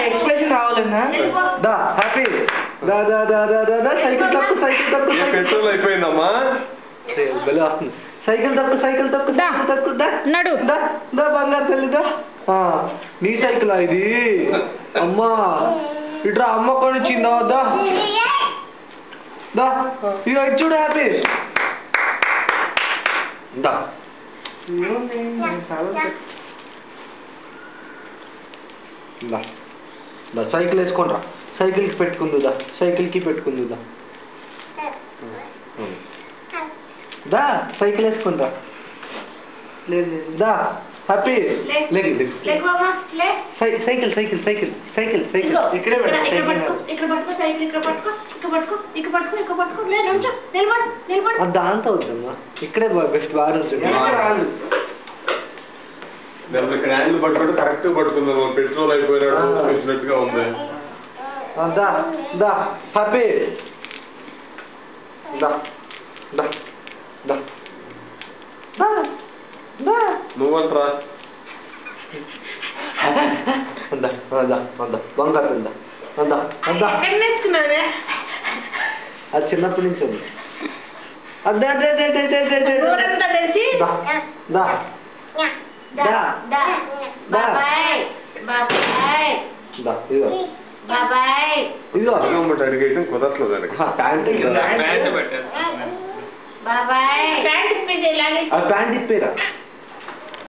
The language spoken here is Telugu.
एक्सप्रेशन రావాలన్నా దా హ్యాపీ దా దా దా దా దా సైకిల్ తక్కు పెట్రోల్ అయిపోయిందమ్మా బెల వస్తుంది సైకిల్ తక్కు దా నడు దా దా బంగారు తల్లి దా నీ సైకిల్ ఇది అమ్మా ఇట్రా అమ్మ కొనిచ్చిందా దా దా ఇగో ఇటు చూడు హ్యాపీ దా దా సైకిల్ వేసుకోండి రా సైకిల్కి పెట్టుకుందుదా సైకిల్కి పెట్టుకుందుదా దా సైకిల్ వేసుకుంటా లేదు దా happy cycle cycle cycle cycle cycle ఇక్కడే దాంతో అవుతుందమ్మా ఇక్కడే బెస్ట్ బాగా హ్యాండిల్ పట్టుకుంటే కరెక్ట్ పట్టుకుందాం పెట్రోల్ అయిపోయినట్టుగా ఉంది దా దా హ్యాపీ దా దా దా దా నువ్వంటరా అందా అందా అందా బంగారు అందా అందా అందా అది చిన్నప్పటి నుంచి ఉంది అదే అదే అదే అదే అదే దా దా దా దా ఇదిగో ఇదిగో అడిగేయడం కుదరట్లేదు దానికి ప్యాంట్ ఇప్పేరా